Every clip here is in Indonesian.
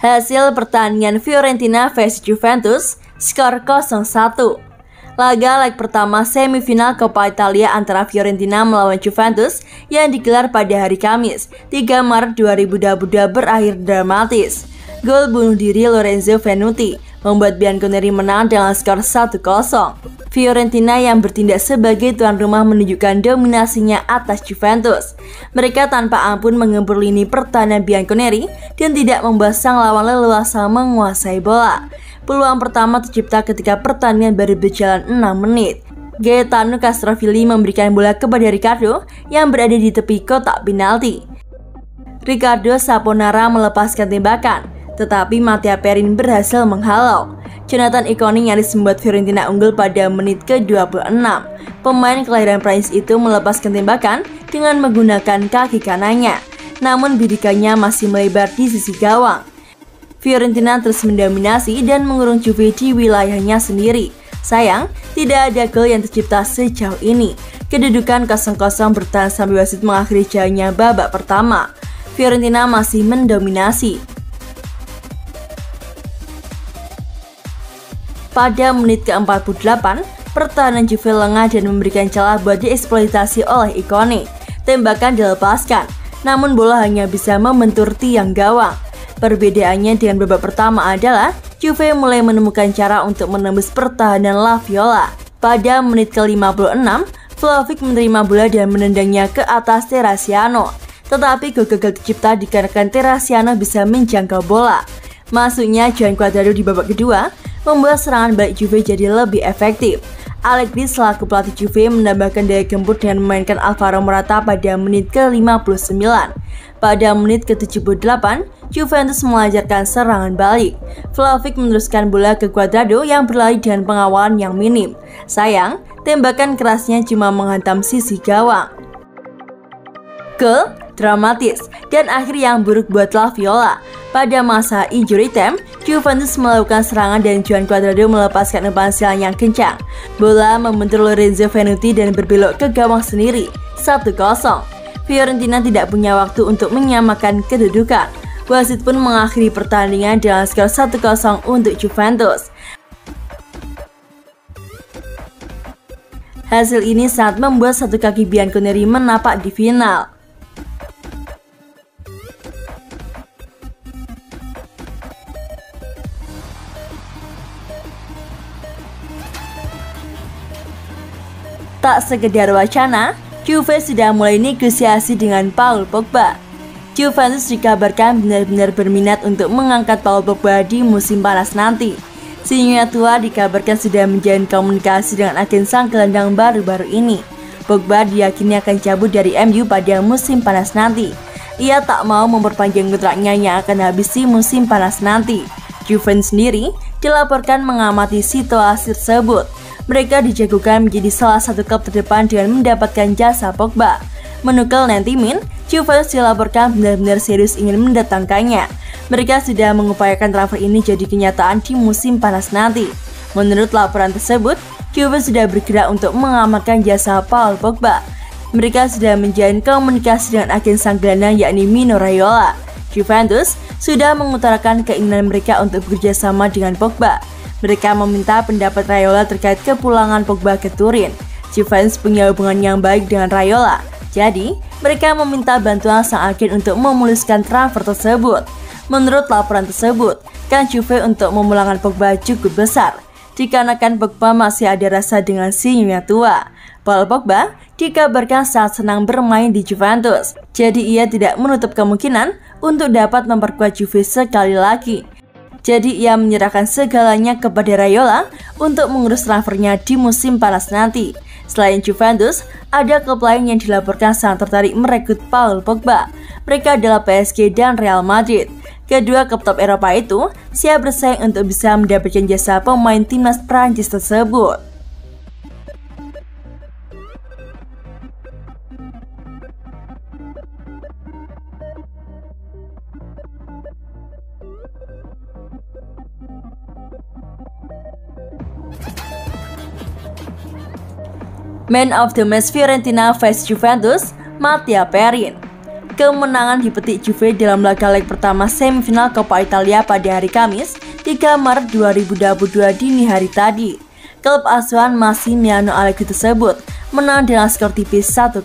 Hasil pertandingan Fiorentina vs Juventus, skor 0-1. Laga leg pertama semifinal Coppa Italia antara Fiorentina melawan Juventus yang digelar pada hari Kamis, 3 Maret 2022 berakhir dramatis. Gol bunuh diri Lorenzo Venuti membuat Bianconeri menang dengan skor 1-0. Fiorentina yang bertindak sebagai tuan rumah menunjukkan dominasinya atas Juventus. Mereka tanpa ampun mengempur lini pertahanan Bianconeri dan tidak membuat sang lawan leluasa menguasai bola. Peluang pertama tercipta ketika pertandingan baru berjalan 6 menit. Gaetano Castrovilli memberikan bola kepada Riccardo yang berada di tepi kotak penalti. Riccardo Saponara melepaskan tembakan, tetapi Mattia Perin berhasil menghalau. Jonathan Ikone nyaris membuat Fiorentina unggul pada menit ke-26. Pemain kelahiran Prancis itu melepaskan tembakan dengan menggunakan kaki kanannya, namun bidikannya masih melebar di sisi gawang. Fiorentina terus mendominasi dan mengurung Juve di wilayahnya sendiri. Sayang, tidak ada gol yang tercipta sejauh ini. Kedudukan 0-0 bertahan sampai wasit mengakhiri jalannya babak pertama. Fiorentina masih mendominasi. Pada menit ke-48, pertahanan Juve lengah dan memberikan celah buat dieksploitasi oleh Ikone. Tembakan dilepaskan, namun bola hanya bisa membentur tiang gawang. Perbedaannya dengan babak pertama adalah Juve mulai menemukan cara untuk menembus pertahanan La Viola. Pada menit ke-56, Vlahovic menerima bola dan menendangnya ke atas Terracciano. Tetapi gol gagal tercipta dikarenakan Terracciano bisa menjangkau bola. Masuknya Juan Cuadrado di babak kedua membuat serangan balik Juve jadi lebih efektif. Allegri selaku pelatih Juve menambahkan daya gempur dengan memainkan Alvaro Morata pada menit ke-59. Pada menit ke-78, Juventus melancarkan serangan balik. Vlahovic meneruskan bola ke Cuadrado yang berlari dengan pengawalan yang minim. Sayang, tembakan kerasnya cuma menghantam sisi gawang. Gol dramatis dan akhir yang buruk buat La Viola. Pada masa injury time, Juventus melakukan serangan dan Juan Cuadrado melepaskan umpan silang yang kencang. Bola membentur Lorenzo Venuti dan berbelok ke gawang sendiri, 1-0. Fiorentina tidak punya waktu untuk menyamakan kedudukan. Wasit pun mengakhiri pertandingan dengan skor 1-0 untuk Juventus. Hasil ini sangat membuat satu kaki Bianconeri menapak di final. Tak sekedar wacana, Juve sudah mulai negosiasi dengan Paul Pogba. Juventus dikabarkan benar-benar berminat untuk mengangkat Paul Pogba di musim panas nanti. Sinyonya tua dikabarkan sudah menjalin komunikasi dengan agen sang gelandang baru-baru ini. Pogba diyakini akan cabut dari MU pada musim panas nanti. Ia tak mau memperpanjang kontraknya yang akan habis di musim panas nanti. Juventus sendiri dilaporkan mengamati situasi tersebut. Mereka dijagokan menjadi salah satu klub terdepan dengan mendapatkan jasa Pogba. Menukil 90 Min, Juventus dilaporkan benar-benar serius ingin mendatangkannya. Mereka sudah mengupayakan transfer ini jadi kenyataan di musim panas nanti. Menurut laporan tersebut, Juve sudah bergerak untuk mengamankan jasa Paul Pogba. Mereka sudah menjalin komunikasi dengan agen sang gelandang yakni Mino Raiola. Juventus sudah mengutarakan keinginan mereka untuk bekerja sama dengan Pogba. Mereka meminta pendapat Raiola terkait kepulangan Pogba ke Turin. Juventus punya hubungan yang baik dengan Raiola, jadi mereka meminta bantuan sang agen untuk memuluskan transfer tersebut. Menurut laporan tersebut, kan Juve untuk memulangkan Pogba cukup besar, dikarenakan Pogba masih ada rasa dengan sinyonya tua. Paul Pogba dikabarkan sangat senang bermain di Juventus, jadi ia tidak menutup kemungkinan untuk dapat memperkuat Juve sekali lagi. Jadi ia menyerahkan segalanya kepada Raiola untuk mengurus transfernya di musim panas nanti. Selain Juventus, ada klub lain yang dilaporkan sangat tertarik merekrut Paul Pogba. Mereka adalah PSG dan Real Madrid. Kedua klub top Eropa itu siap bersaing untuk bisa mendapatkan jasa pemain timnas Prancis tersebut. Man of the match Fiorentina vs Juventus, Mattia Perin. Kemenangan dipetik Juve dalam laga leg pertama semifinal Coppa Italia pada hari Kamis 3 Maret 2022 dini hari tadi. Klub asuhan Massimiliano Allegri tersebut menang dengan skor tipis 1-0.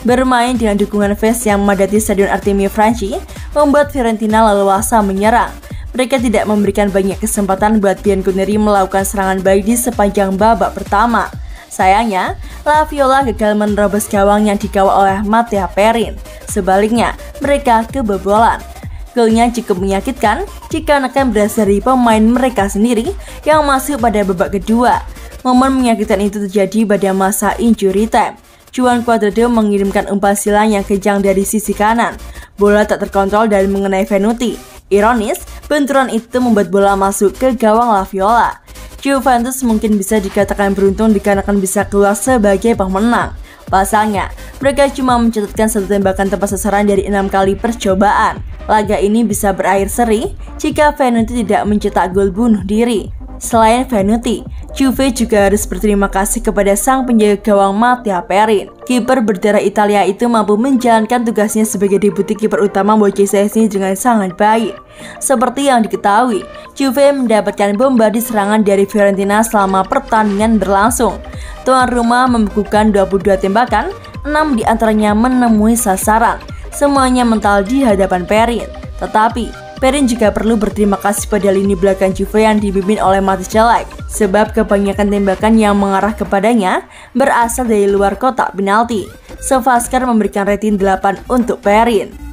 Bermain dengan dukungan fans yang memadati Stadion Artemio Franchi membuat Fiorentina leluasa menyerang. Mereka tidak memberikan banyak kesempatan buat Bianconeri melakukan serangan baik di sepanjang babak pertama. Sayangnya, La Viola gagal menerobos gawang yang dikawal oleh Matteo Perin. Sebaliknya, mereka kebobolan. Golnya cukup menyakitkan jika akan berasal dari pemain mereka sendiri yang masuk pada babak kedua. Momen menyakitkan itu terjadi pada masa injury time. Juan Cuadrado mengirimkan umpan silang yang kencang dari sisi kanan. Bola tak terkontrol dan mengenai Venuti. Ironis, benturan itu membuat bola masuk ke gawang La Viola. Juventus mungkin bisa dikatakan beruntung dikarenakan bisa keluar sebagai pemenang. Pasalnya, mereka cuma mencatatkan satu tembakan tepat sasaran dari 6 kali percobaan. Laga ini bisa berakhir seri jika Venuti tidak mencetak gol bunuh diri. Selain Venuti, Juve juga harus berterima kasih kepada sang penjaga gawang Matteo Perin. Kiper berdarah Italia itu mampu menjalankan tugasnya sebagai deputi kiper utama Bocce Sensi dengan sangat baik. Seperti yang diketahui, Juve mendapatkan bombardi serangan dari Fiorentina selama pertandingan berlangsung. Tuan rumah membukukan 22 tembakan, 6 diantaranya menemui sasaran. Semuanya mental di hadapan Perin. Tetapi Perin juga perlu berterima kasih pada lini belakang Juve yang dipimpin oleh Matthijs de Ligt, sebab kebanyakan tembakan yang mengarah kepadanya berasal dari luar kotak penalti. Sofascar memberikan rating 8 untuk Perin.